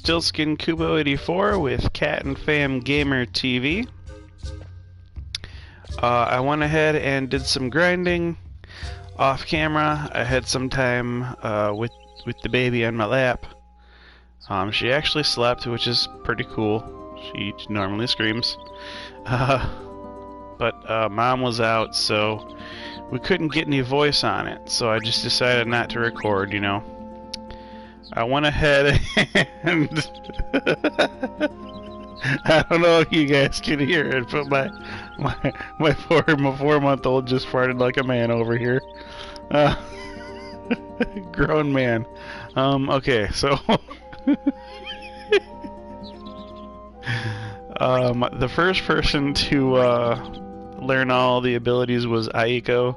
StiltzkinKupo84 with Cat and Fam Gamer TV. I went ahead and did some grinding off camera. I had some time with the baby on my lap. She actually slept, which is pretty cool. She normally screams. But Mom was out, so we couldn't get any voice on it. So I just decided not to record, you know. I went ahead and I don't know if you guys can hear it, but my 4-month-old just farted like a man over here. Grown man. Okay, so the first person to learn all the abilities was Aiko.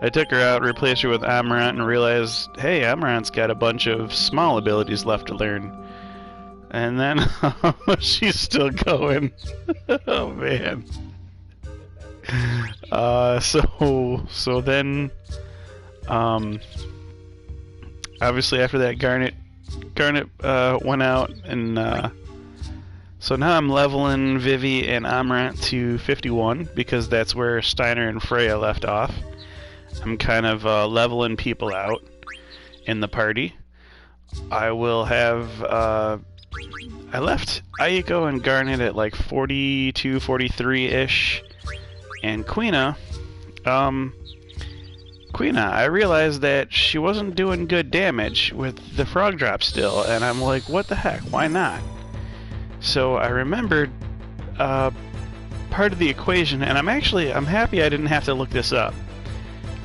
I took her out, replaced her with Amarant, and realized, hey, Amarant's got a bunch of small abilities left to learn. And then she's still going. Oh man. So then obviously after that Garnet went out, and so now I'm leveling Vivi and Amarant to 51 because that's where Steiner and Freya left off. I'm kind of leveling people out in the party. I will have I left Aiko and Garnet at like 42, 43-ish, and Quina, I realized that she wasn't doing good damage with the frog drop still, and I'm like, what the heck, why not? So I remembered part of the equation, and I'm happy I didn't have to look this up.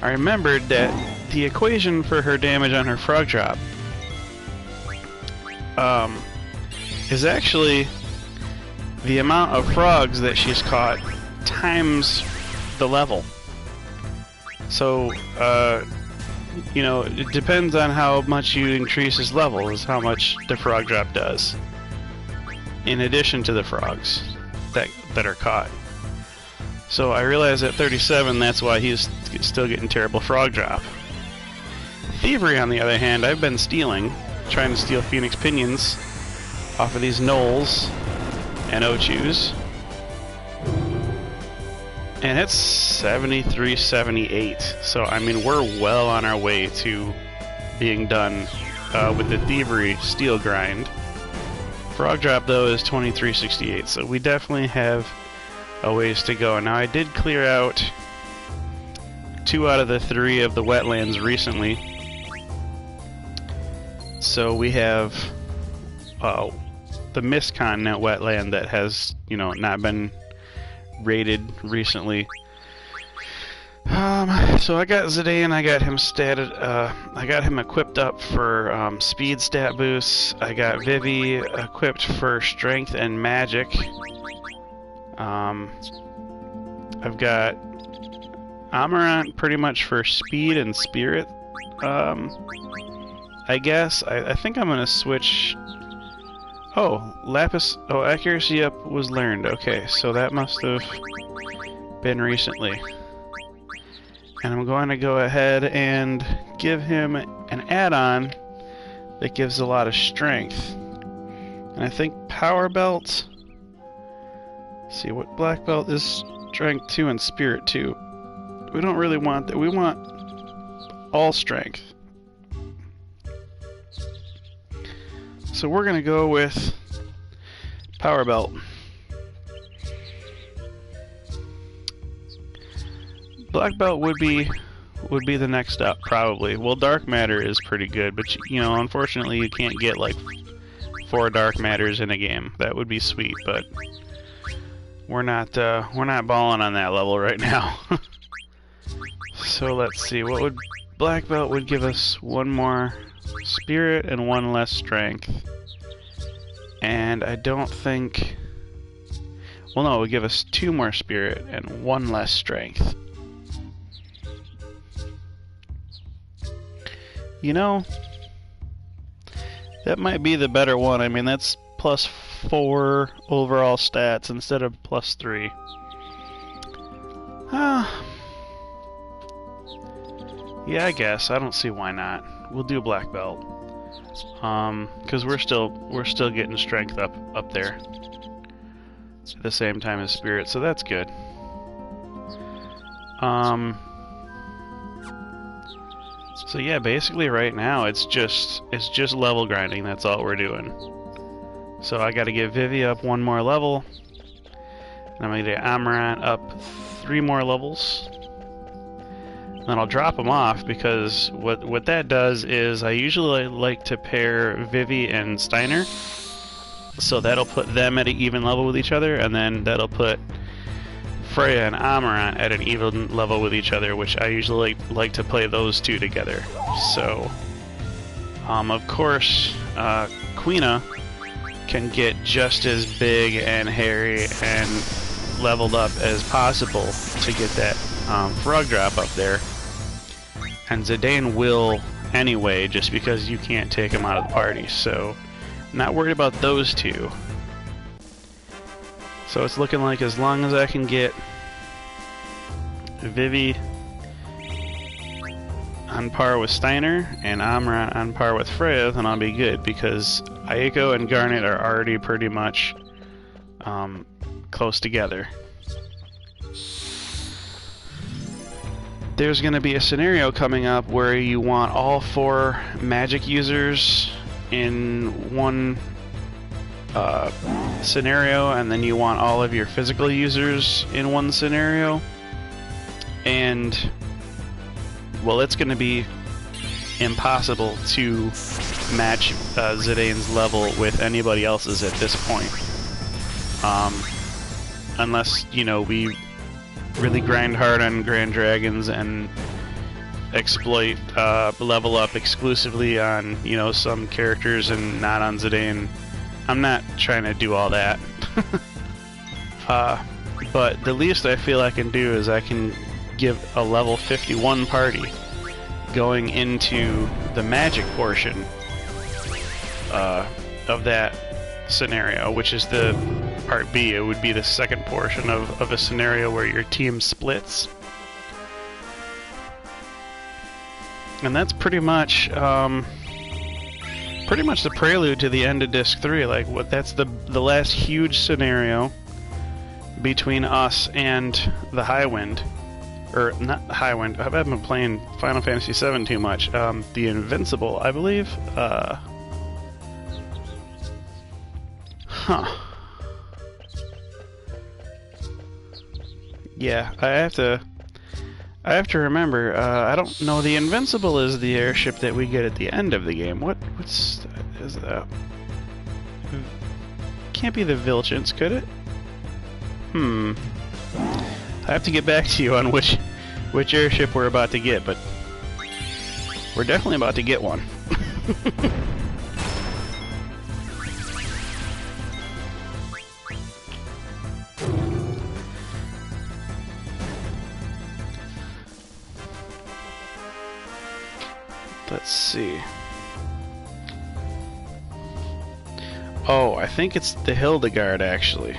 I remembered that the equation for her damage on her frog drop is actually the amount of frogs that she's caught times the level. So, you know, it depends on how much you increase his level is how much the frog drop does, in addition to the frogs that are caught. So I realized at 37 that's why he's still getting terrible frog drop. Thievery, on the other hand, I've been stealing, trying to steal Phoenix Pinions off of these gnolls and Ochus. And it's 73, 78. So, I mean, we're well on our way to being done with the Thievery steal grind. Frog drop, though, is 2368, so we definitely have a ways to go. Now, I did clear out 2 out of the 3 of the wetlands recently. So we have the Mist Continent wetland that has, you know, not been raided recently. So I got Zidane, I got him I got him equipped up for speed stat boosts. I got Vivi equipped for strength and magic. I've got Amarant pretty much for speed and spirit. I guess I think I'm gonna switch. Oh, Lapis. Oh, accuracy up was learned. Okay, so that must have been recently. And I'm going to go ahead and give him an add-on that gives a lot of strength. And I think Power Belt. Let's see what Black Belt is, strength 2 and spirit 2. We don't really want that. We want all strength. So we're gonna go with Power Belt. Black Belt would be the next up, probably. Well, Dark Matter is pretty good, but you know, unfortunately, you can't get like 4 Dark Matters in a game. That would be sweet, but we're not balling on that level right now. So let's see, what would Black Belt would give us 1 more spirit and 1 less strength. And I don't think, well, no, it would give us 2 more spirit and 1 less strength. You know, that might be the better one. I mean, that's plus 4 overall stats instead of plus 3. Yeah, I guess. I don't see why not. We'll do Black Belt. Because we're still getting strength up there at the same time as spirit, so that's good. So yeah, basically right now it's just level grinding. That's all we're doing. So I got to get Vivi up 1 more level, and I'm gonna get Amaranth up 3 more levels. Then I'll drop them off, because what that does is I usually like to pair Vivi and Steiner, so that'll put them at an even level with each other, and then that'll put Freya and Amaranth at an even level with each other, which I usually like to play those two together. So, of course, Queena can get just as big and hairy and leveled up as possible to get that frog drop up there. And Zidane will anyway, just because you can't take him out of the party. So, not worried about those two. So it's looking like as long as I can get Vivi on par with Steiner and Amra on par with Freya, then I'll be good, because Aiko and Garnet are already pretty much close together. There's going to be a scenario coming up where you want all 4 magic users in one scenario, and then you want all of your physical users in one scenario. And, well, it's going to be impossible to match Zidane's level with anybody else's at this point. Unless, you know, we really grind hard on Grand Dragons and exploit level up exclusively on, you know, some characters and not on Zidane. I'm not trying to do all that. But the least I feel I can do is I can give a level 51 party going into the magic portion of that scenario, which is the part B. It would be the second portion of a scenario where your team splits. And that's pretty much the prelude to the end of Disc 3. Like, that's the last huge scenario between us and the Highwind. Or, not Highwind, I haven't been playing Final Fantasy VII too much. The Invincible, I believe. Yeah, I have to remember. I don't know. The Invincible is the airship that we get at the end of the game. What's is that? Can't be the Vilchants, could it? I have to get back to you on which airship we're about to get, but we're definitely about to get one. Let's see. Oh, I think it's the Hildegard, actually.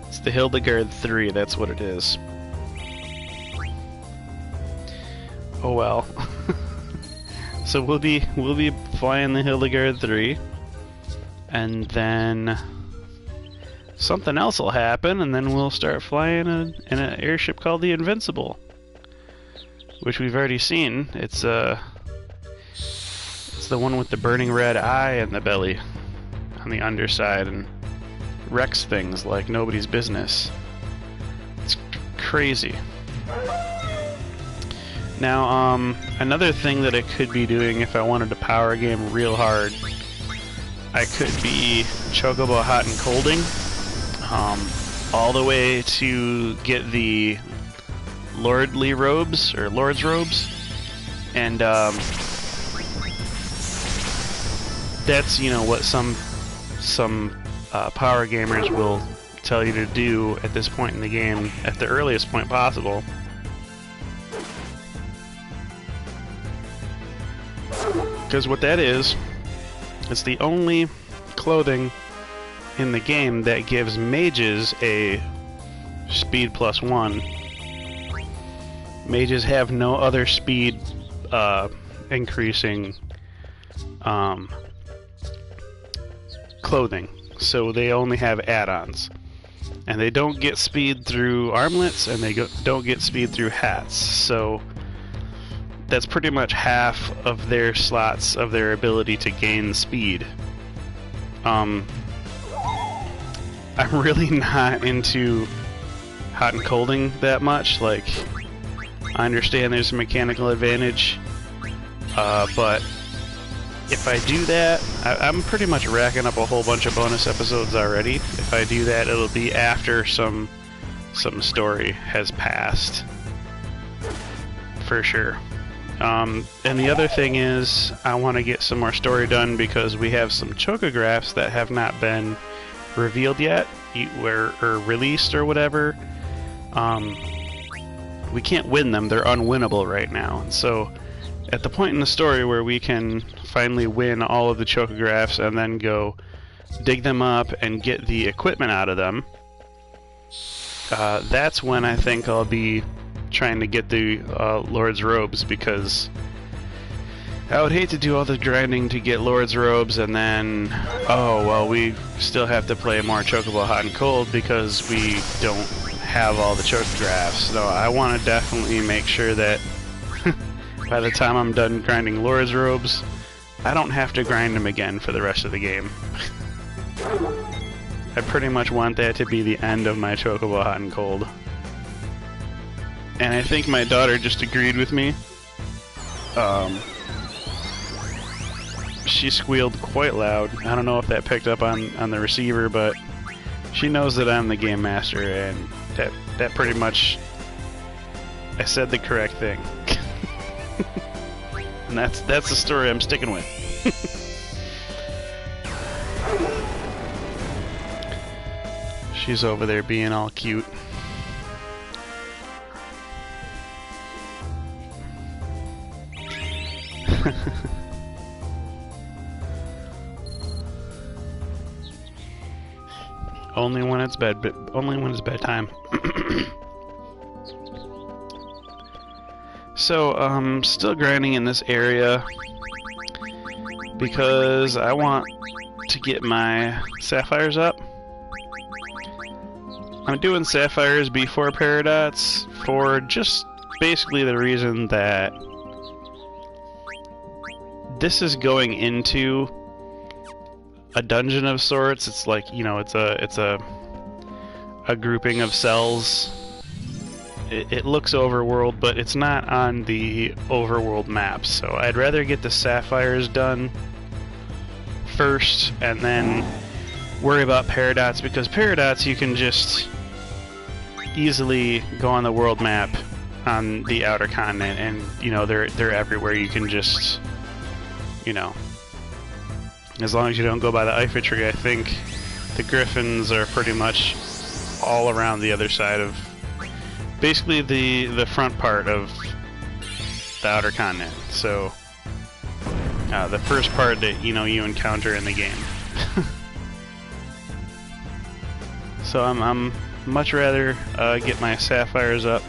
It's the Hildegard 3, that's what it is. Oh well. So we'll be flying the Hildegard 3. And then something else will happen, and then we'll start flying in an airship called the Invincible, which we've already seen. It's the one with the burning red eye in the belly on the underside and wrecks things like nobody's business. It's crazy. Now, another thing that I could be doing if I wanted to power a game real hard, I could be Chocobo Hot and Colding all the way to get the Lordly robes, or Lord's robes, and that's, you know, what some power gamers will tell you to do at this point in the game, at the earliest point possible. Because what that is, it's the only clothing in the game that gives mages a speed +1. Mages have no other speed increasing clothing, so they only have add-ons. And they don't get speed through armlets, and they don't get speed through hats, so that's pretty much half of their slots of their ability to gain speed. I'm really not into hot and colding that much. Like, I understand there's a mechanical advantage, but if I do that, I'm pretty much racking up a whole bunch of bonus episodes already. If I do that, it'll be after some story has passed, for sure. And the other thing is, I want to get some more story done because we have some chocographs that have not been revealed yet, or released or whatever. We can't win them; they're unwinnable right now. And so, at the point in the story where we can finally win all of the chocographs and then go dig them up and get the equipment out of them, that's when I think I'll be trying to get the Lord's Robes, because I would hate to do all the grinding to get Lord's Robes and then, oh, well, we still have to play more Chocobo Hot and Cold because we don't have all the chocographs. So I want to definitely make sure that by the time I'm done grinding Lord's Robes, I don't have to grind them again for the rest of the game. I pretty much want that to be the end of my Chocobo Hot and Cold. And I think my daughter just agreed with me. She squealed quite loud. I don't know if that picked up on the receiver, but she knows that I'm the game master, and that pretty much, I said the correct thing. And that's the story I'm sticking with. She's over there being all cute. Only when it's bedtime. So, still grinding in this area because I want to get my sapphires up. I'm doing sapphires before Paradots for just basically the reason that this is going into a dungeon of sorts. It's like, you know, it's a grouping of cells. It looks overworld, but it's not on the overworld map, so I'd rather get the sapphires done first and then worry about Paradots, because Paradots you can just easily go on the world map on the outer continent, and you know they're everywhere. You can just, you know, as long as you don't go by the Eiffel tree, I think the Griffins are pretty much all around the other side of basically the front part of the outer continent. So the first part that you encounter in the game. So I'm much rather get my sapphires up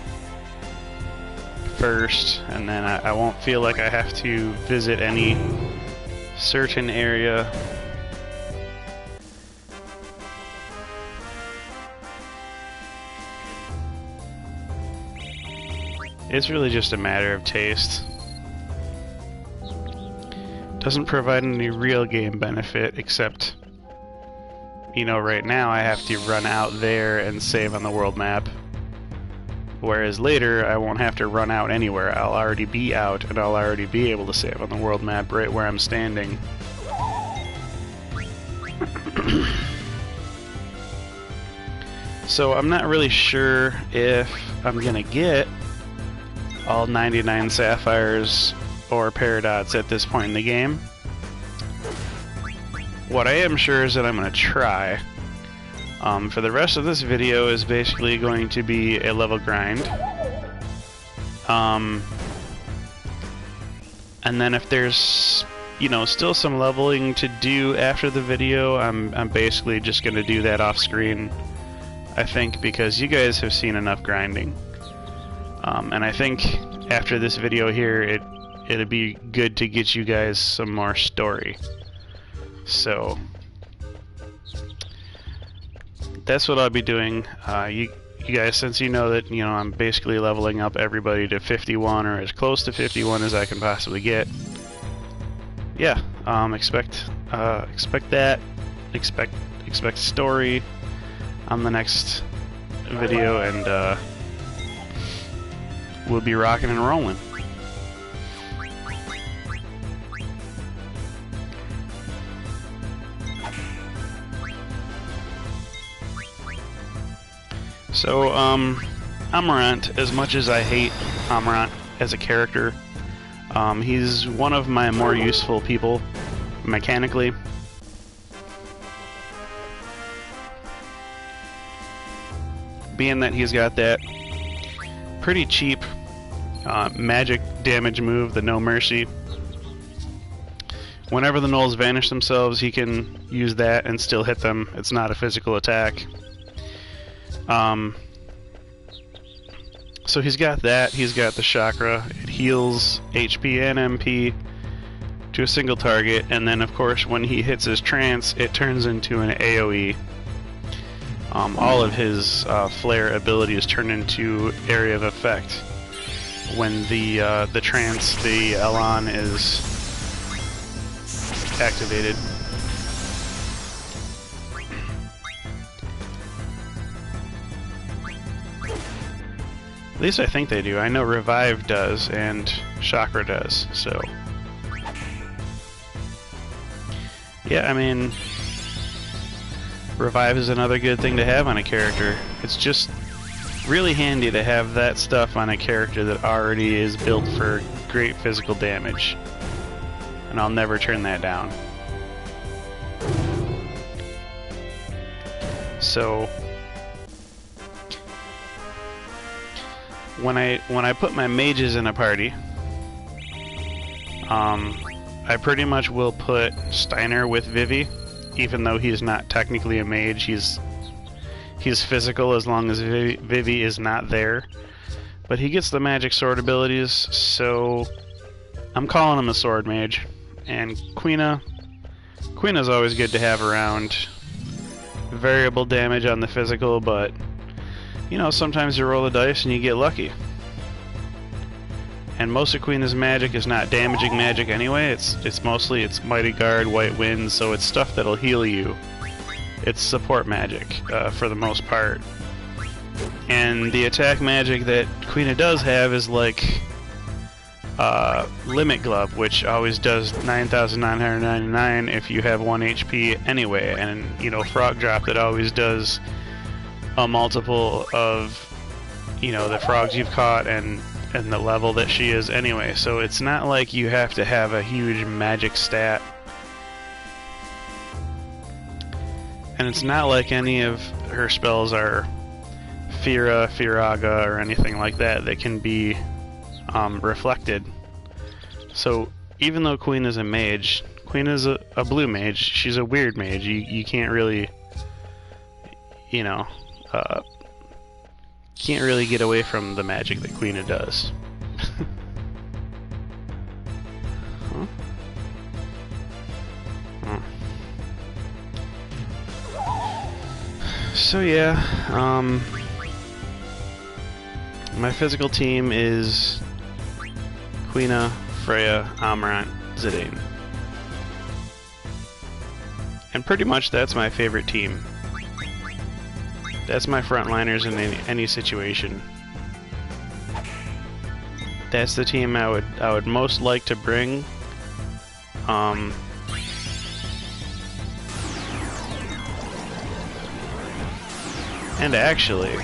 first, and then I won't feel like I have to visit any certain area. It's really just a matter of taste. Doesn't provide any real game benefit, except, you know, right now I have to run out there and save on the world map. Whereas later, I won't have to run out anywhere. I'll already be out, and I'll already be able to save on the world map right where I'm standing. So I'm not really sure if I'm gonna get all 99 sapphires or Paradots at this point in the game. What I am sure is that I'm gonna try. For the rest of this video is basically going to be a level grind. And then if there's you know, still some leveling to do after the video. I'm basically just gonna do that off screen, I think, because you guys have seen enough grinding. And I think after this video here, it'd be good to get you guys some more story. So that's what I'll be doing. You guys, since you know that, you know, I'm basically leveling up everybody to 51 or as close to 51 as I can possibly get. Yeah, expect that. Expect story on the next video, and we'll be rocking and rolling. So, Amarant, as much as I hate Amarant as a character, he's one of my more useful people mechanically. Being that he's got that pretty cheap magic damage move, the No Mercy. Whenever the gnolls vanish themselves, he can use that and still hit them. It's not a physical attack. So he's got that, he's got the chakra, it heals HP and MP to a single target, and then of course when he hits his trance, it turns into an AoE. All of his flare abilities turn into area of effect when the trance, the Elan, is activated. At least I think they do. I know Revive does, and Chakra does, so... Yeah, I mean... Revive is another good thing to have on a character. It's just really handy to have that stuff on a character that already is built for great physical damage. And I'll never turn that down. So... When I put my mages in a party, I pretty much will put Steiner with Vivi, even though he's not technically a mage. He's physical as long as Vivi is not there, but he gets the magic sword abilities, so I'm calling him a sword mage. And Queena's always good to have around. Variable damage on the physical, but you know, sometimes you roll the dice and you get lucky. And most of Queena's magic is not damaging magic anyway. It's mostly Mighty Guard, White Wind, so it's stuff that'll heal you. It's support magic for the most part. And the attack magic that Queena does have is like Limit Glove, which always does 9,999 if you have 1 HP anyway, and you know, Frog Drop that always does a multiple of, you know, the frogs you've caught and the level that she is anyway. So it's not like you have to have a huge magic stat. And it's not like any of her spells are Fira, Firaga, or anything like that that can be reflected. So even though Queen is a mage, Queen is a blue mage, she's a weird mage. You can't really, you know, can't really get away from the magic that Queena does. Huh? Oh. So yeah, my physical team is Queena, Freya, Amarant, Zidane. And pretty much that's my favorite team. That's my frontliners in any situation. That's the team I would most like to bring. And actually,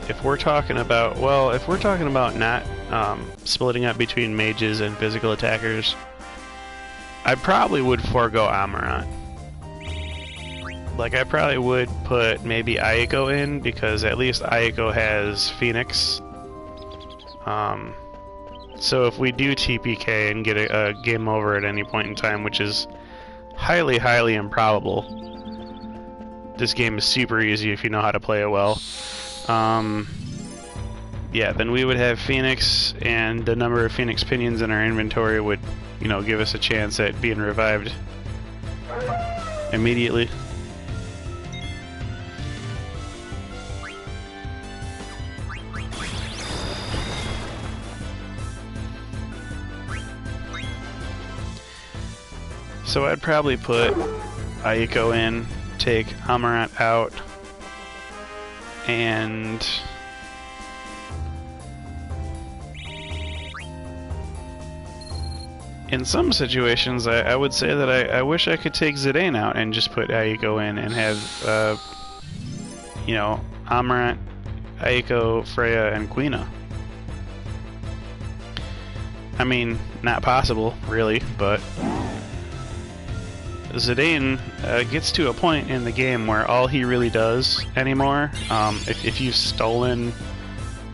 if we're talking about, well, if we're talking about not splitting up between mages and physical attackers, I probably would forego Amarant. Like, I probably would put maybe Aiko in, because at least Aiko has Phoenix. So if we do TPK and get a game over at any point in time, which is highly, highly improbable, this game is super easy if you know how to play it well. Yeah, then we would have Phoenix, and the number of Phoenix Pinions in our inventory would, you know, give us a chance at being revived immediately. So I'd probably put Aiko in, take Amarant out, and in some situations I would say that I wish I could take Zidane out and just put Aiko in and have, you know, Amarant, Aiko, Freya, and Quina. I mean, not possible, really, but Zidane gets to a point in the game where all he really does anymore, if you've stolen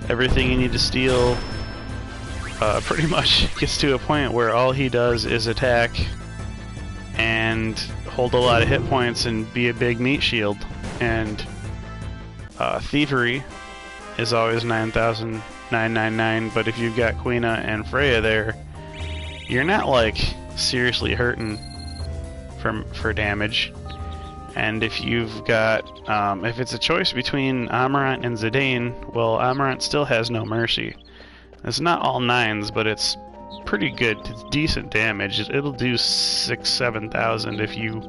everything you need to steal, pretty much gets to a point where all he does is attack and hold a lot of hit points and be a big meat shield. And thievery is always 9,999, but if you've got Quina and Freya there, you're not like seriously hurting for damage. And if you've got if it's a choice between Amarant and Zidane, well, Amarant still has no mercy. It's not all 9s, but it's pretty good. It's decent damage. It'll do 6,000-7,000 if you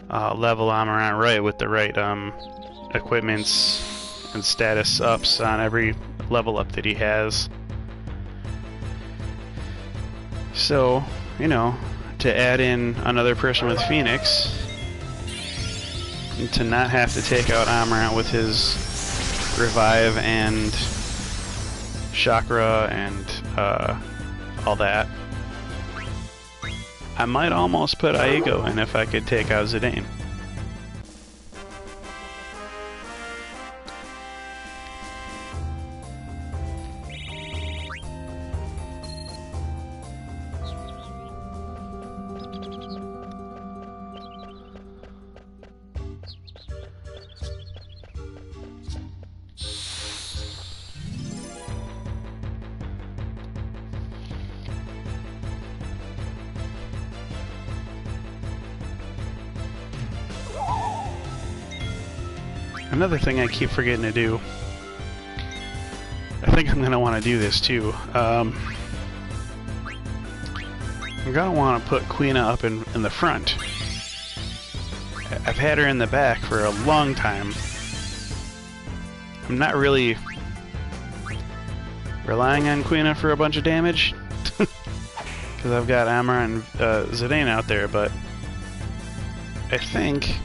level Amarant right with the right equipments and status ups on every level up that he has. So, you know, to add in another person with Phoenix, and to not have to take out Amarant with his revive and chakra and all that, I might almost put Aiko in if I could take out Zidane. Another thing I keep forgetting to do, I think I'm going to want to do this too. I'm going to want to put Quina up in the front. I've had her in the back for a long time. I'm not really relying on Quina for a bunch of damage, because I've got Amarant and Zidane out there, but I think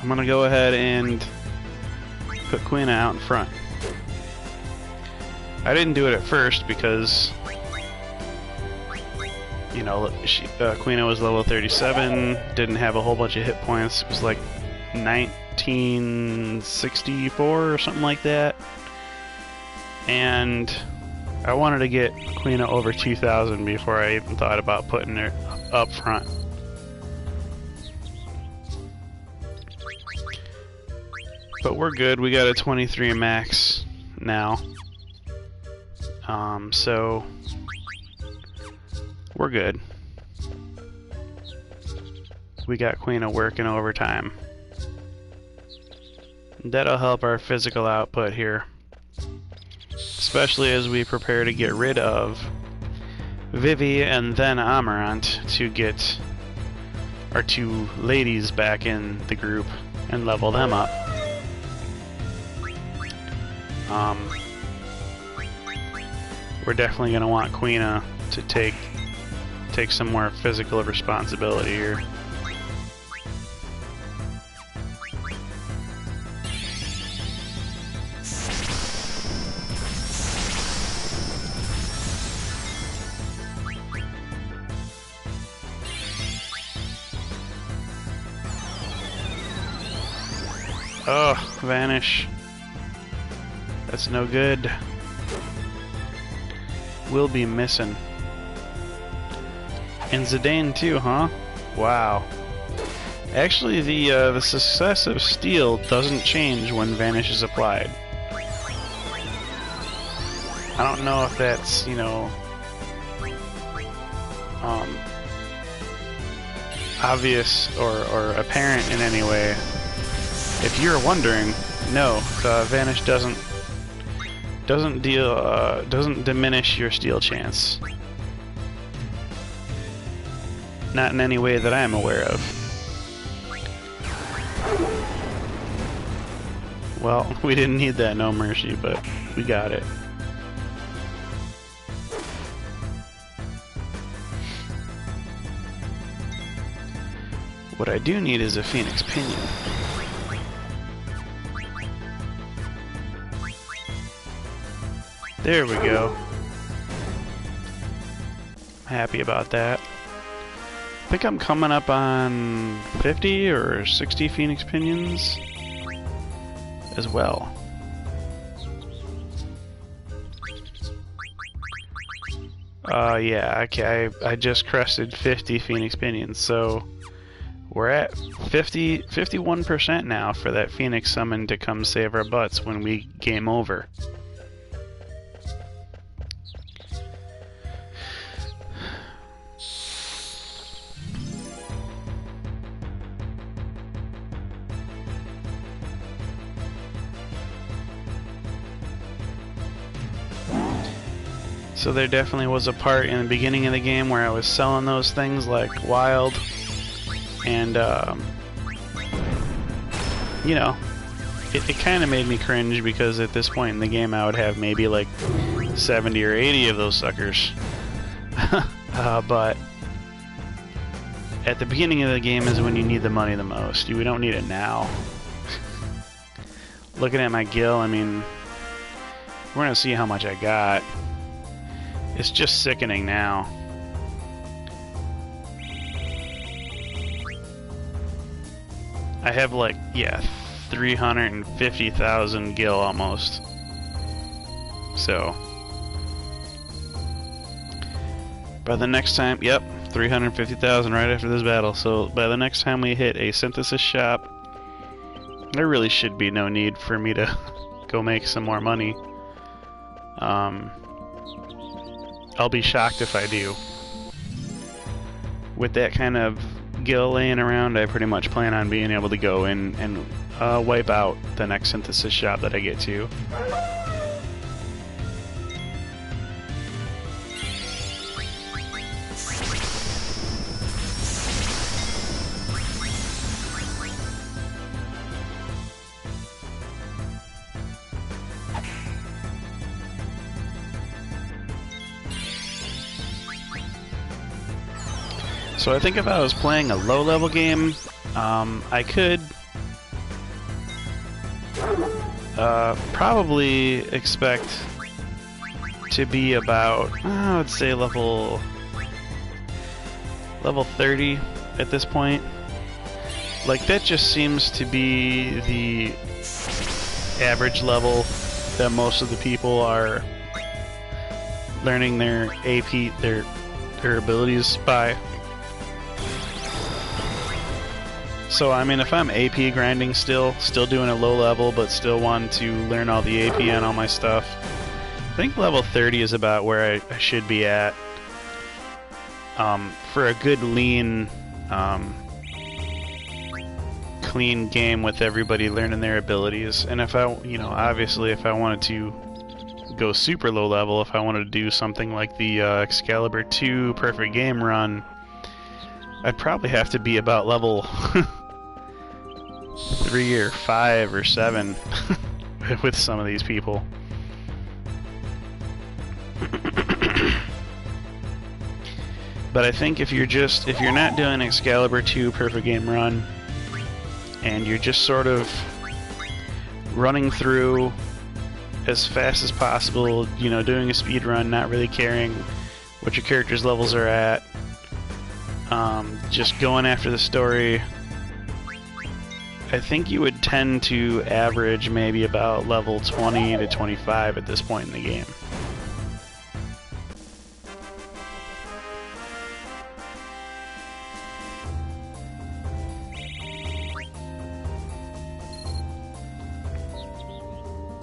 I'm gonna go ahead and put Quina out in front. I didn't do it at first because, you know, Quina was level 37, didn't have a whole bunch of hit points. It was like 1964 or something like that. And I wanted to get Quina over 2,000 before I even thought about putting her up front. But we're good. We got a 23 max now. So we're good. We got Quina working overtime. That'll help our physical output here, especially as we prepare to get rid of Vivi and then Amarant to get our two ladies back in the group and level them up. We're definitely going to want Quina to take some more physical responsibility here. Oh, vanish. That's no good. will be missing. And Zidane too, huh? Wow. Actually, the success of Steel doesn't change when Vanish is applied. I don't know if that's, you know, obvious or apparent in any way. If you're wondering, no, Vanish doesn't diminish your Steel chance. Not in any way that I am aware of. Well, we didn't need that No Mercy, but we got it. What I do need is a Phoenix Pinion. There we go. Happy about that. I think I'm coming up on 50 or 60 Phoenix Pinions as well. Yeah, okay, I just crested 50 Phoenix Pinions, so we're at 51% now for that Phoenix summon to come save our butts when we game over. So there definitely was a part in the beginning of the game where I was selling those things like wild, and you know, it kind of made me cringe because at this point in the game I would have maybe like 70 or 80 of those suckers. But at the beginning of the game is when you need the money the most. We don't need it now. Looking at my gil, I mean, we're gonna see how much I got. It's just sickening now. I have like, yeah, 350,000 gil almost. So by the next time, yep, 350,000 right after this battle. So by the next time we hit a synthesis shop, there really should be no need for me to go make some more money. I'll be shocked if I do. With that kind of gil laying around, I pretty much plan on being able to go in and wipe out the next synthesis shop that I get to. So I think if I was playing a low-level game, I could probably expect to be about, I would say level 30 at this point. Like, that just seems to be the average level that most of the people are learning their AP, their abilities by. So, I mean, if I'm AP grinding still doing a low level, but still want to learn all the AP and all my stuff, I think level 30 is about where I should be at. For a good lean, clean game with everybody learning their abilities. And if I, you know, obviously if I wanted to go super low level, if I wanted to do something like the Excalibur 2 perfect game run, I'd probably have to be about level 3 or 5 or 7 with some of these people. But I think if you're not doing Excalibur 2 perfect game run and you're just sort of running through as fast as possible, you know, doing a speed run, not really caring what your character's levels are at, just going after the story, I think you would tend to average maybe about level 20 to 25 at this point in the game.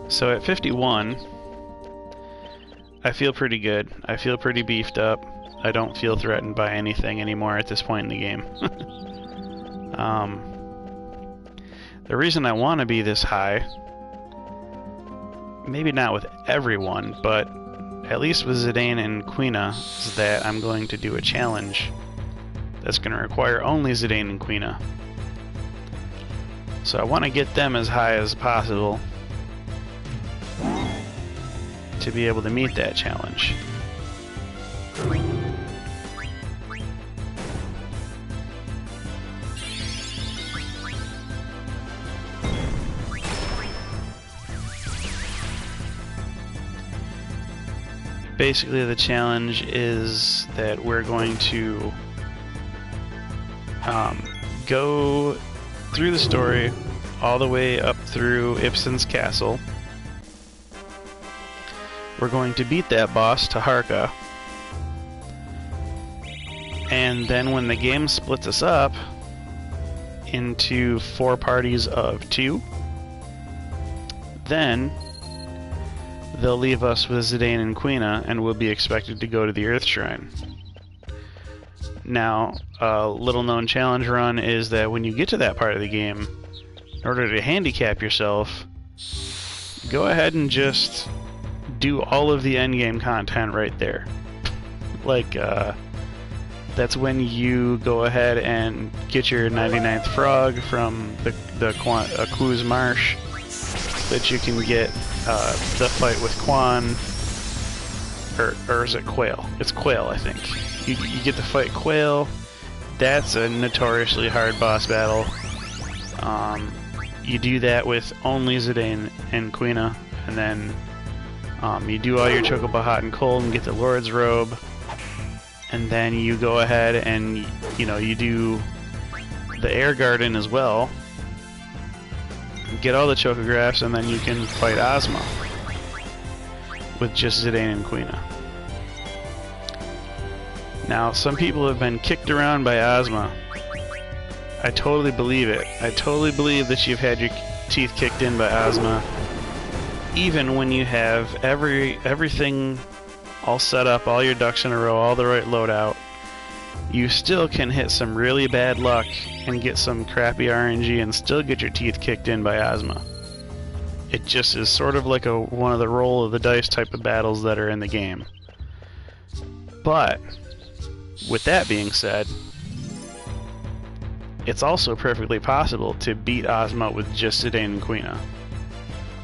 So at 51, I feel pretty good. I feel pretty beefed up. I don't feel threatened by anything anymore at this point in the game. The reason I want to be this high, maybe not with everyone, but at least with Zidane and Quina, is that I'm going to do a challenge that's going to require only Zidane and Quina. So I want to get them as high as possible to be able to meet that challenge. Basically, the challenge is that we're going to go through the story all the way up through Ibsen's castle. We're going to beat that boss, Taharka, and then when the game splits us up into 4 parties of 2, then they'll leave us with Zidane and Quina, and we'll be expected to go to the Earth Shrine. Now, a little-known challenge run is that when you get to that part of the game, in order to handicap yourself, go ahead and just do all of the endgame content right there. Like, that's when you go ahead and get your 99th frog from the Aku's Marsh, that you can get the fight with Quan, or is it Quail? It's Quail, I think. You get to fight Quail. That's a notoriously hard boss battle. You do that with only Zidane and Quina, and then you do all your Chocobo Hot and Cold and get the Lord's Robe, and then you go ahead and you do the Air Garden as well. Get all the Chocographs, and then you can fight Ozma with just Zidane and Quina. Now, some people have been kicked around by Ozma. I totally believe it. I totally believe that you've had your teeth kicked in by Ozma. Even when you have everything all set up, all your ducks in a row, all the right loadout, you still can hit some really bad luck and get some crappy RNG and still get your teeth kicked in by Ozma. It just is sort of like one of the roll of the dice type of battles that are in the game. But with that being said, it's also perfectly possible to beat Ozma with just Zidane and Quina.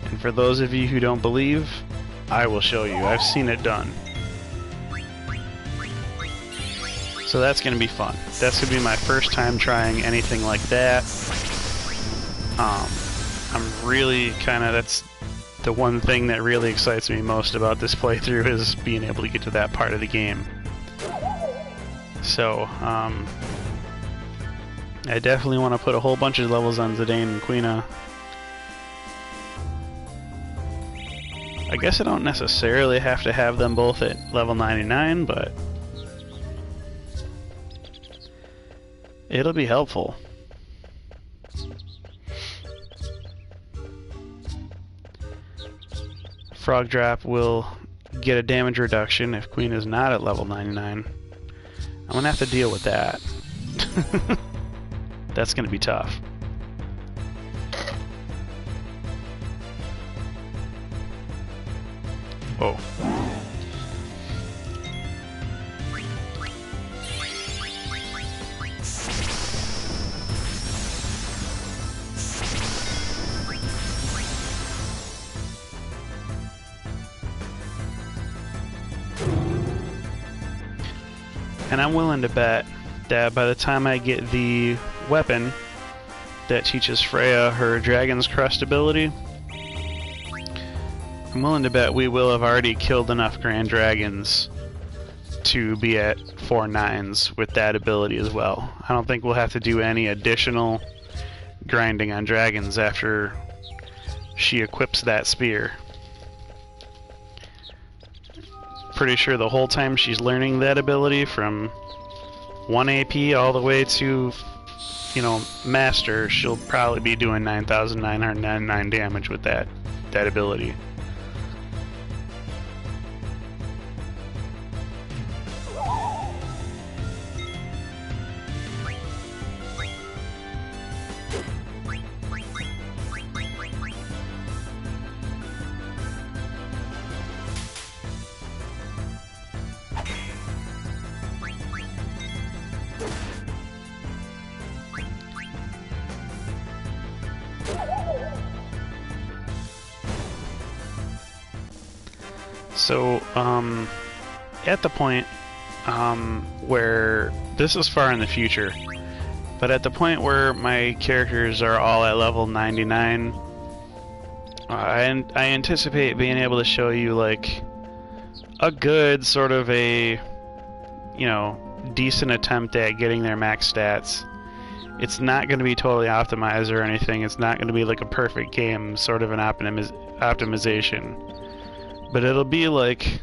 And for those of you who don't believe, I will show you. I've seen it done. So that's going to be fun. That's going to be my first time trying anything like that. I'm really that's the one thing that really excites me most about this playthrough, is being able to get to that part of the game. So, I definitely want to put a whole bunch of levels on Zidane and Quina. I guess I don't necessarily have to have them both at level 99, but it'll be helpful. Frog Drop will get a damage reduction if Queen is not at level 99. I'm gonna have to deal with that. That's gonna be tough. Oh. And I'm willing to bet that by the time I get the weapon that teaches Freya her Dragon's Crest ability, I'm willing to bet we will have already killed enough Grand Dragons to be at 4 9s with that ability as well. I don't think we'll have to do any additional grinding on dragons after she equips that spear. Pretty sure the whole time she's learning that ability, from 1 AP all the way to, Master, she'll probably be doing 9,999 damage with that. that ability. So, at the point where this is far in the future, but at the point where my characters are all at level 99, I anticipate being able to show you like a good sort of a, you know, decent attempt at getting their max stats. It's not going to be totally optimized or anything. It's not going to be like a perfect game, sort of an optimization. But it'll be like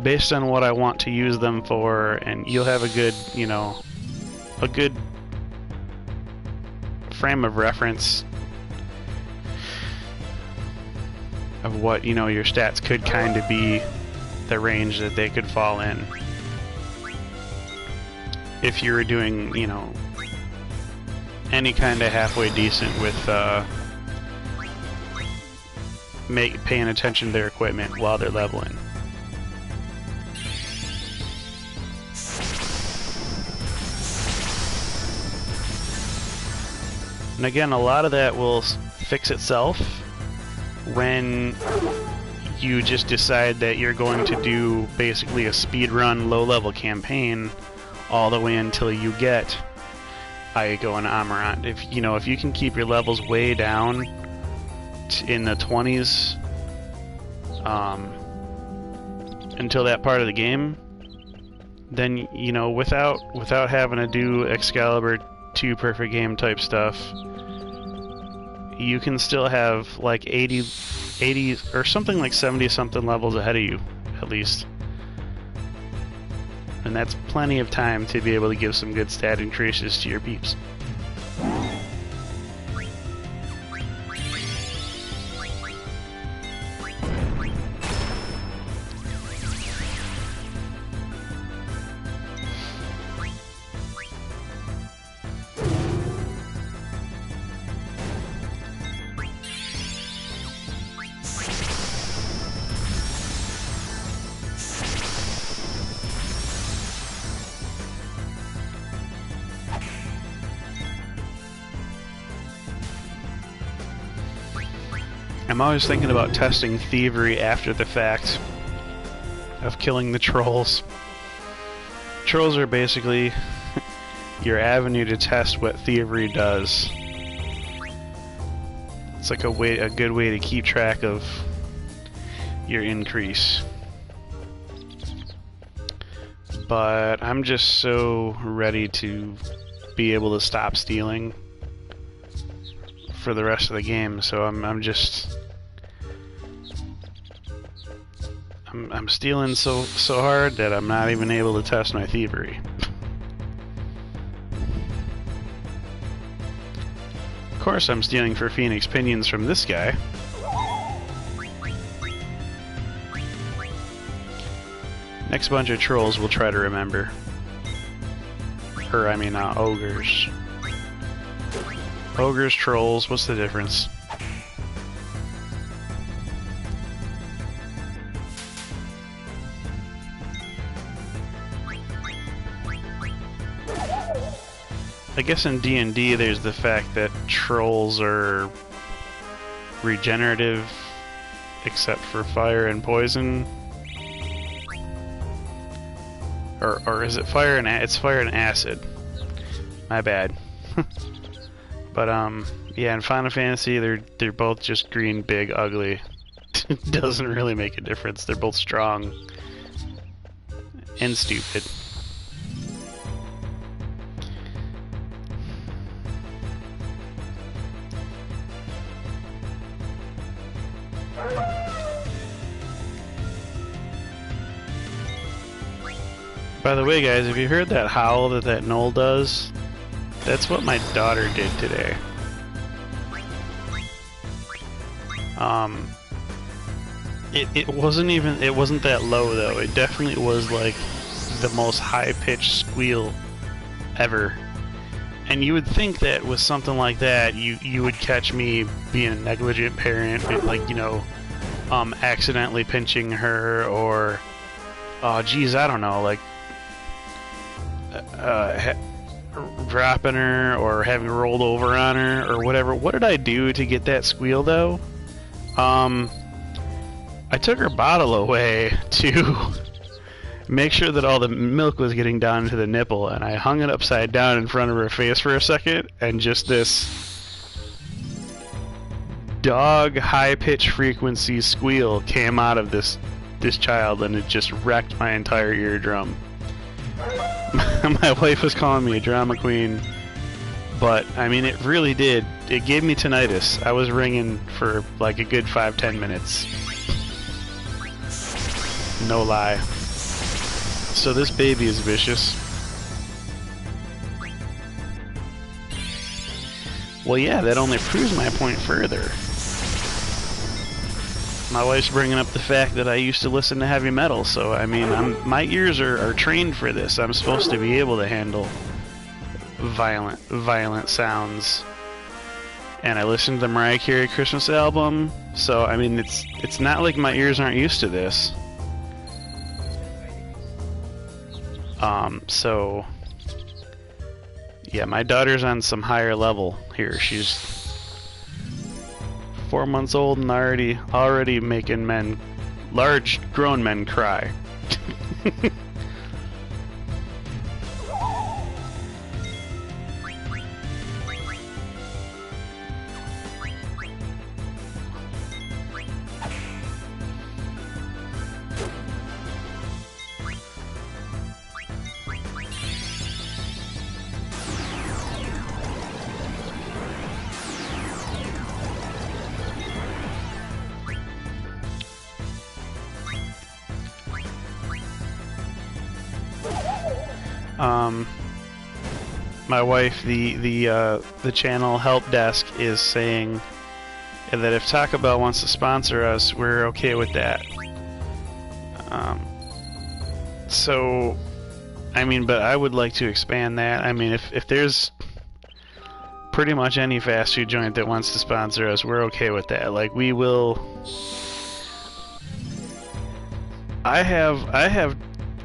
based on what I want to use them for, and you'll have a good, you know, a good frame of reference of what, you know, your stats could kind of be, the range that they could fall in. If you were doing, you know, any kind of halfway decent with paying attention to their equipment while they're leveling. And again, a lot of that will fix itself when you just decide that you're going to do basically a speedrun low-level campaign all the way until you get Aiko and Amarant. If you can keep your levels way down in the 20s until that part of the game, then, you know, without having to do Excalibur 2 perfect game type stuff, you can still have like 80 or something like 70 something levels ahead of you, at least. And that's plenty of time to be able to give some good stat increases to your peeps. I'm always thinking about testing thievery after the fact of killing the trolls. Trolls are basically your avenue to test what thievery does. It's like a good way to keep track of your increase. But I'm just so ready to be able to stop stealing for the rest of the game, so I'm stealing so hard that I'm not even able to test my thievery. Of course I'm stealing for Phoenix Pinions from this guy. Next bunch of trolls we'll try to remember. Or, I mean, ogres. Ogres, trolls, what's the difference? I guess in D&D there's the fact that trolls are regenerative except for fire and poison. Or is it fire and it's fire and acid. My bad. But yeah, in Final Fantasy they're both just green, big, ugly. Doesn't really make a difference. They're both strong and stupid. By the way, guys, have you heard that howl that Knoll does? That's what my daughter did today. It wasn't that low though. It definitely was like the most high-pitched squeal ever. And you would think that with something like that, you would catch me being a negligent parent, like, you know, accidentally pinching her, or, oh geez, I don't know, like, dropping her, or having rolled over on her, or whatever. What did I do to get that squeal though? I took her bottle away to make sure that all the milk was getting down into the nipple, and I hung it upside down in front of her face for a second, and just this dog high-pitched frequency squeal came out of this child, and it just wrecked my entire eardrum. My wife was calling me a drama queen, but I mean, it really did. It gave me tinnitus. I was ringing for like a good 5-10 minutes. No lie. So this baby is vicious. Well, yeah, that only proves my point further. My wife's bringing up the fact that I used to listen to heavy metal, so I mean, my ears are trained for this. I'm supposed to be able to handle violent sounds. And I listened to the Mariah Carey Christmas album, so I mean, it's not like my ears aren't used to this. So yeah, my daughter's on some higher level here. She's 4 months old and already making large grown men cry. My wife, the channel help desk is saying that if Taco Bell wants to sponsor us, we're okay with that. So, I mean, but I would like to expand that. I mean, if there's pretty much any fast food joint that wants to sponsor us, we're okay with that. Like, we will. I have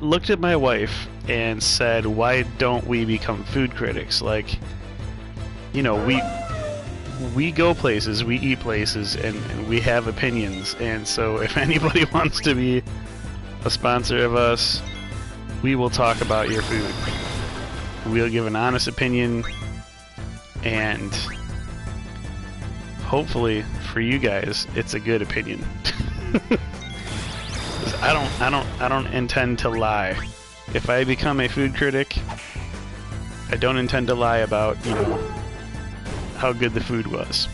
looked at my wife and said, why don't we become food critics? Like, you know, we go places, we eat places, and we have opinions, and so if anybody wants to be a sponsor of us, we will talk about your food. We'll give an honest opinion, and hopefully for you guys, it's a good opinion. I don't intend to lie. If I become a food critic, I don't intend to lie about, you know, how good the food was.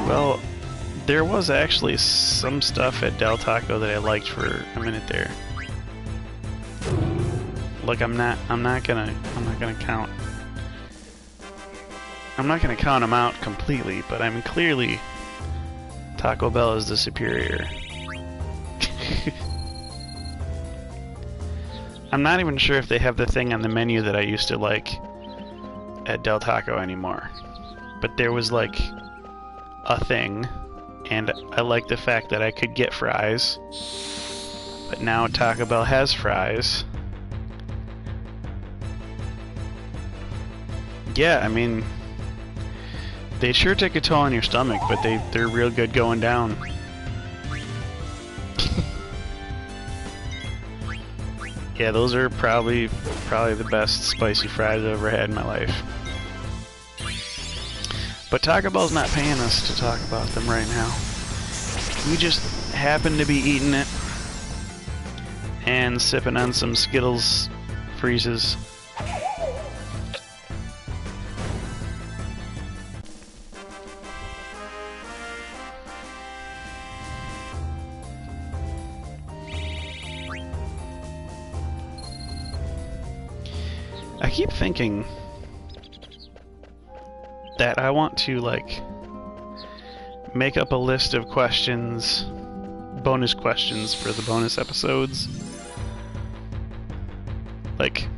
Well, there was actually some stuff at Del Taco that I liked for a minute there. Like, I'm not gonna count them out completely, but I mean, clearly Taco Bell is the superior. I'm not even sure if they have the thing on the menu that I used to like at Del Taco anymore. But there was like a thing, and I like the fact that I could get fries. But now Taco Bell has fries. Yeah, I mean, they sure take a toll on your stomach, but they're real good going down. Yeah, those are probably the best spicy fries I've ever had in my life. But Taco Bell's not paying us to talk about them right now. we just happen to be eating it and sipping on some Skittles freezes. I keep thinking that I want to, like, make up a list of questions, bonus questions for the bonus episodes. Like,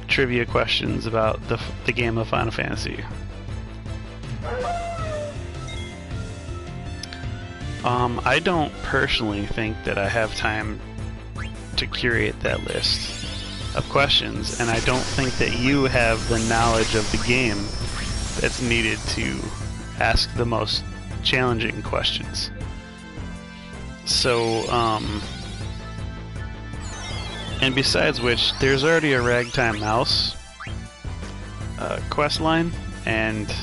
trivia questions about the game of Final Fantasy. I don't personally think that I have time to curate that list of questions, and I don't think that you have the knowledge of the game that's needed to ask the most challenging questions. So, and besides which, there's already a Ragtime Mouse quest line, and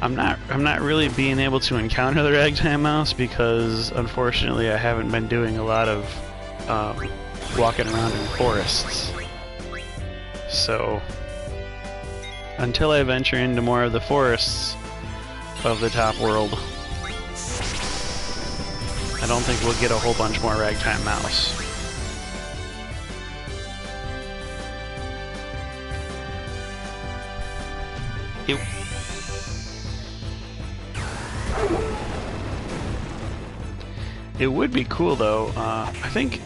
I'm not really being able to encounter the Ragtime Mouse because, unfortunately, I haven't been doing a lot of walking around in forests. So, until I venture into more of the forests of the top world, I don't think we'll get a whole bunch more Ragtime Mouse. It would be cool, though, I think,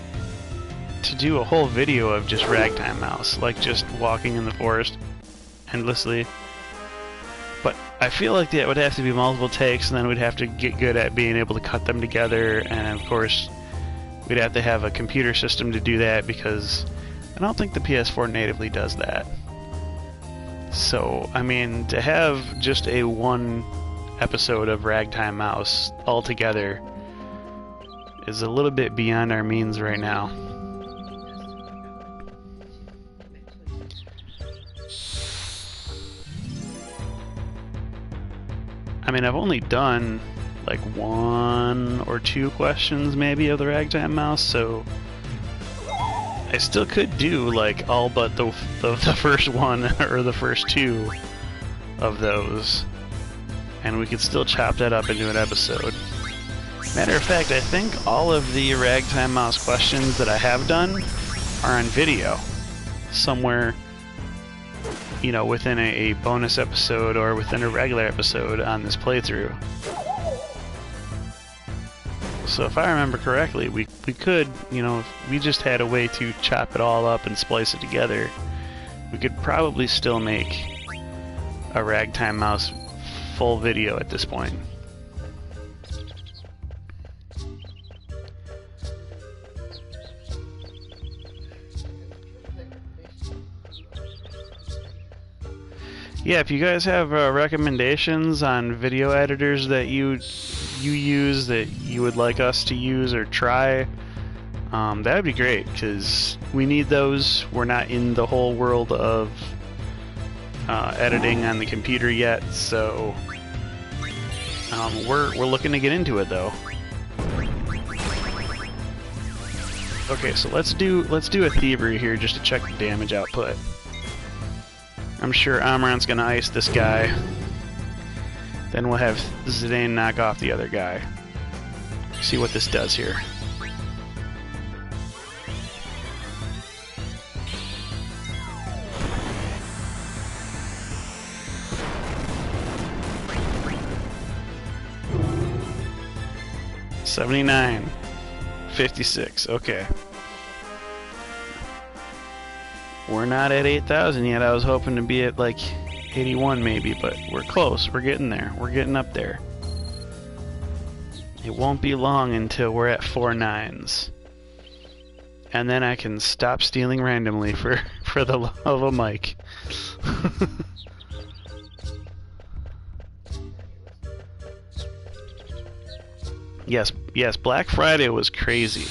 to do a whole video of just Ragtime Mouse, like just walking in the forest endlessly. But I feel like that would have to be multiple takes, and then we'd have to get good at being able to cut them together, and of course, we'd have to have a computer system to do that, because I don't think the PS4 natively does that. So, I mean, to have just a one episode of Ragtime Mouse all together is a little bit beyond our means right now. I mean, I've only done like 1 or 2 questions maybe of the Ragtime Mouse, so I still could do like all but the first one or the first 2 of those, and we could still chop that up into an episode. Matter of fact, I think all of the Ragtime Mouse questions that I have done are on video somewhere, you know, within a bonus episode or within a regular episode on this playthrough. So if I remember correctly, we could, you know, if we just had a way to chop it all up and splice it together, we could probably still make a Ragtime Mouse full video at this point. Yeah, if you guys have recommendations on video editors that you use that you would like us to use or try, that would be great, because we need those. We're not in the whole world of editing on the computer yet, so we're looking to get into it, though. Okay, so let's do a thievery here just to check the damage output. I'm sure Amran's gonna ice this guy. Then we'll have Zidane knock off the other guy. See what this does here. $79. 56. Okay. We're not at 8,000 yet. I was hoping to be at like 81 maybe, but we're close. We're getting there. We're getting up there. It won't be long until we're at 4 9s. And then I can stop stealing randomly for the love of a mic. Yes, Black Friday was crazy.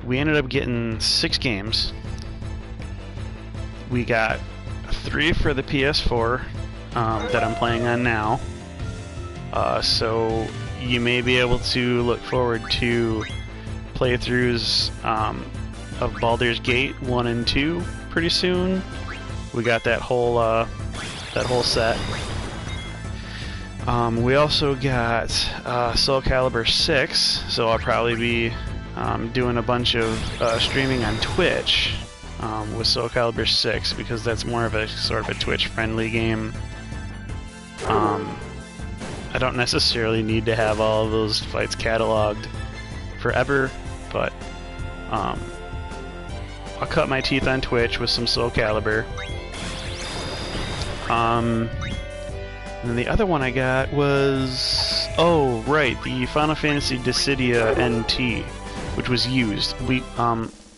We ended up getting 6 games. We got 3 for the PS4 that I'm playing on now. So you may be able to look forward to playthroughs of Baldur's Gate 1 and 2 pretty soon. We got that whole set. We also got Soul Calibur 6, so I'll probably be doing a bunch of streaming on Twitch with Soul Calibur 6 because that's more of a sort of a Twitch-friendly game. I don't necessarily need to have all of those fights cataloged forever, but I'll cut my teeth on Twitch with some Soul Calibur. And the other one I got was, oh right, the Final Fantasy Dissidia NT, which was used. We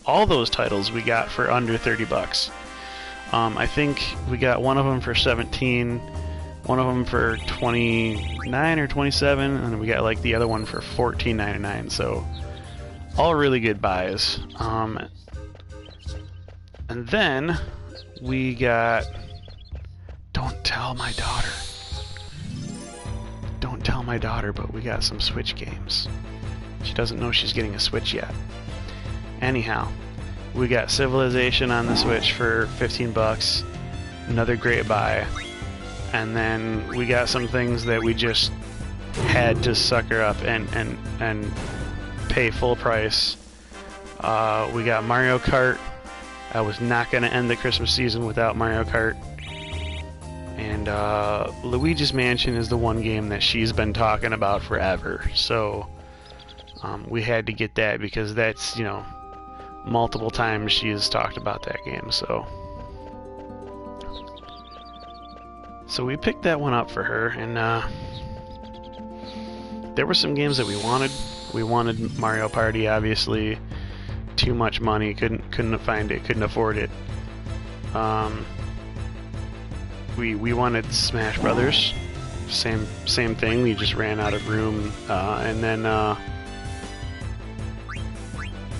all those titles we got for under $30. I think we got one of them for 17, one of them for 29 or 27, and we got like the other one for $14.99. So all really good buys. And then we got, don't tell my daughter. Don't tell my daughter, but we got some Switch games. She doesn't know she's getting a Switch yet. Anyhow, we got Civilization on the Switch for $15. Another great buy. And then we got some things that we just had to sucker up and pay full price. We got Mario Kart. I was not going to end the Christmas season without Mario Kart. And Luigi's Mansion is the one game that she's been talking about forever. So we had to get that because that's, you know, multiple times she has talked about that game. So we picked that one up for her, and there were some games that we wanted. We wanted Mario Party, obviously. Too much money, couldn't find it, couldn't afford it. We wanted Smash Brothers, same thing. We just ran out of room, and then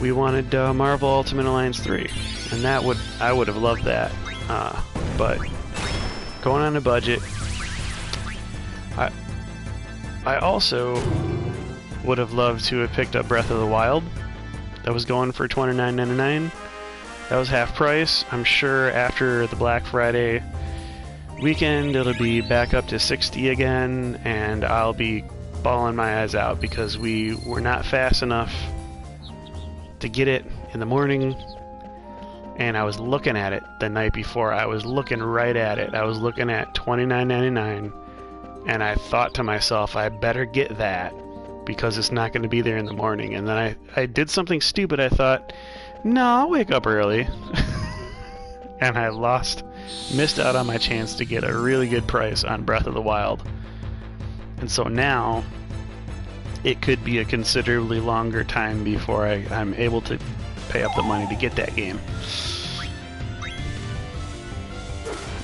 we wanted Marvel Ultimate Alliance 3, and I would have loved that, but going on a budget. I also would have loved to have picked up Breath of the Wild. That was going for $29.99. That was half price. I'm sure after the Black Friday weekend it'll be back up to $60 again, and I'll be bawling my eyes out because we were not fast enough to get it in the morning. And I was looking at it the night before. I was looking right at it. I was looking at $29.99, and I thought to myself, I better get that because it's not going to be there in the morning. And then I did something stupid. I thought, no, I'll wake up early. And I missed out on my chance to get a really good price on Breath of the Wild. And so now it could be a considerably longer time before I'm able to pay up the money to get that game.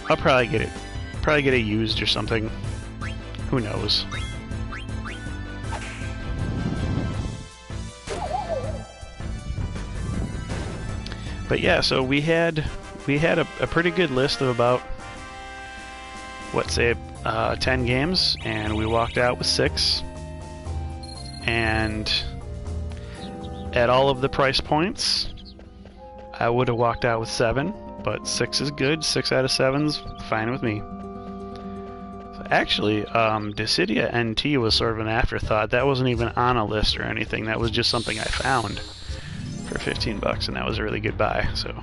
I'll probably get it used or something. Who knows? But yeah, so we had a pretty good list of about, what, say 10 games, and we walked out with 6. And at all of the price points, I would have walked out with 7, but 6 is good. 6 out of 7's fine with me. So actually, Dissidia NT was sort of an afterthought. That wasn't even on a list or anything. That was just something I found for $15, and that was a really good buy. So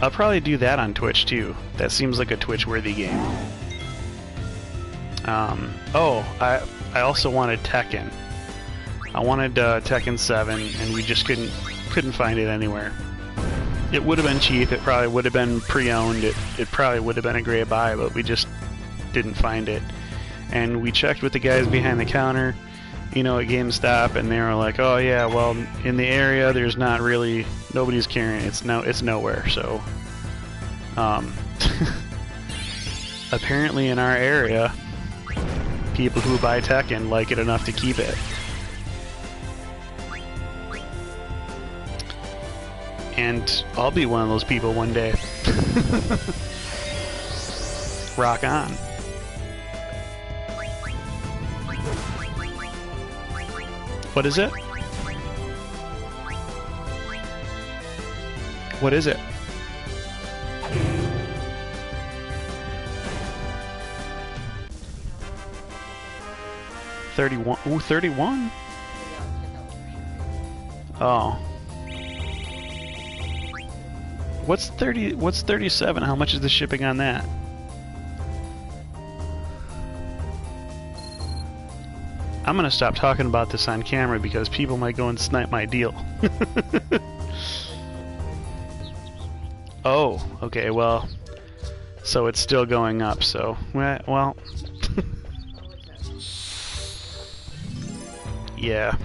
I'll probably do that on Twitch too. That seems like a Twitch-worthy game. I also wanted Tekken. I wanted Tekken 7, and we just couldn't find it anywhere. It would have been cheap. It probably would have been pre-owned. It probably would have been a great buy, but we just didn't find it. And we checked with the guys behind the counter, you know, at GameStop, and they were like, "Oh yeah, well, in the area, there's not really nobody's carrying it. It's nowhere." So, apparently in our area, people who buy Tekken like it enough to keep it. And I'll be one of those people one day. Rock on. What is it? What is it? $31. Ooh, 31? Oh. What's 30? What's 37? How much is the shipping on that? I'm gonna stop talking about this on camera because people might go and snipe my deal. Oh, okay, well, so it's still going up, so, well, yeah.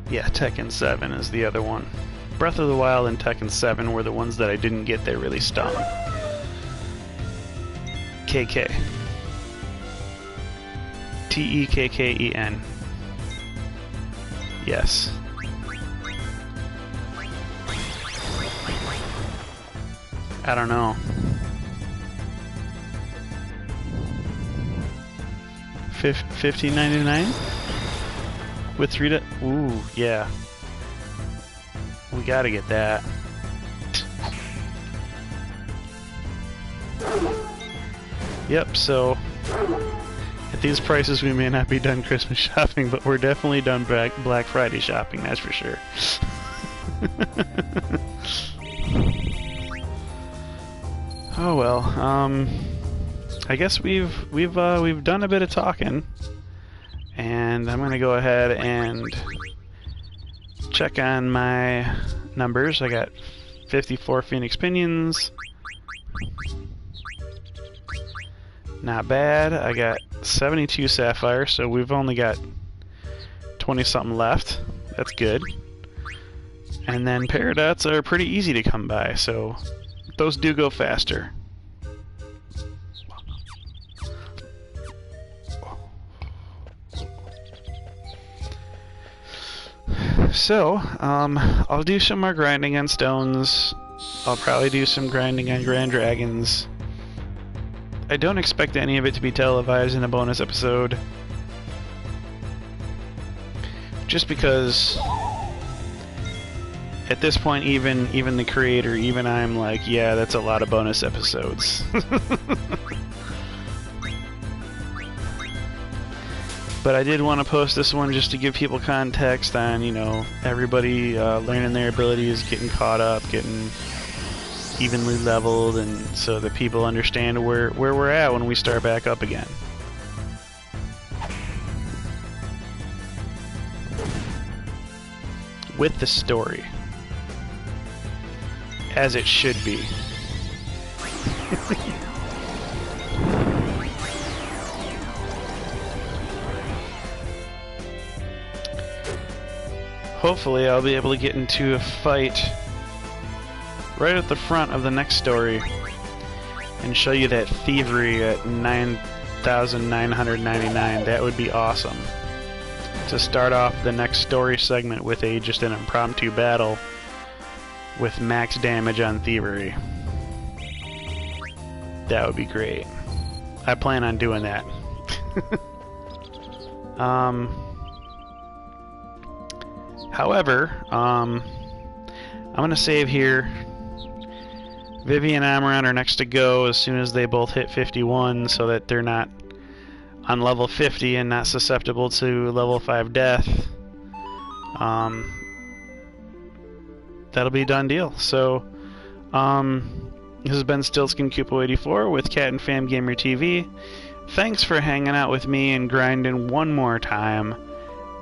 Yeah, Tekken 7 is the other one. Breath of the Wild and Tekken 7 were the ones that I didn't get that really stung. KK. Tekken. Yes. I don't know. $15.99 with 3 to. Ooh, yeah. We gotta get that. Yep. So at these prices, we may not be done Christmas shopping, but we're definitely done Black Friday shopping. That's for sure. Oh well, I guess we've done a bit of talking, and I'm gonna go ahead and check on my numbers. I got 54 Phoenix Pinions, not bad. I got 72 Sapphire, so we've only got 20 something left. That's good. And then Paradots are pretty easy to come by, so those do go faster. So, I'll do some more grinding on stones. I'll probably do some grinding on Grand Dragons. I don't expect any of it to be televised in a bonus episode. Just because at this point, even the creator, even I'm like, yeah, that's a lot of bonus episodes. But I did want to post this one just to give people context on, you know, everybody learning their abilities, getting caught up, getting evenly leveled, and so that people understand where we're at when we start back up again. With the story. As it should be. Hopefully I'll be able to get into a fight right at the front of the next story and show you that thievery at 9,999. That would be awesome. To start off the next story segment with just an impromptu battle with max damage on thievery. That would be great. I plan on doing that. However, I'm gonna save here. Vivi and Amaran are next to go as soon as they both hit 51, so that they're not on level 50 and not susceptible to level 5 death. That'll be a done deal. So, this has been StiltzkinKupo84 with Cat and Fam Gamer TV. Thanks for hanging out with me and grinding one more time.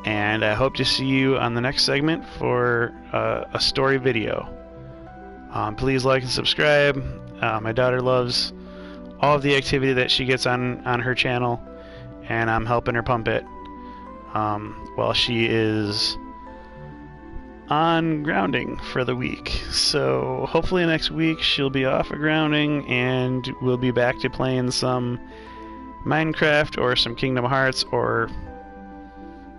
And I hope to see you on the next segment for a story video. Please like and subscribe. My daughter loves all of the activity that she gets on her channel, and I'm helping her pump it while she is on grounding for the week. So hopefully next week she'll be off of grounding and we'll be back to playing some Minecraft or some Kingdom Hearts, or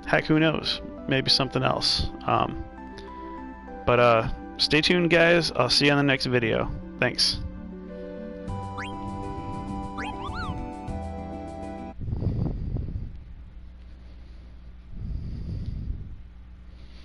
heck, who knows, maybe something else. But stay tuned, guys. I'll see you on the next video. Thanks.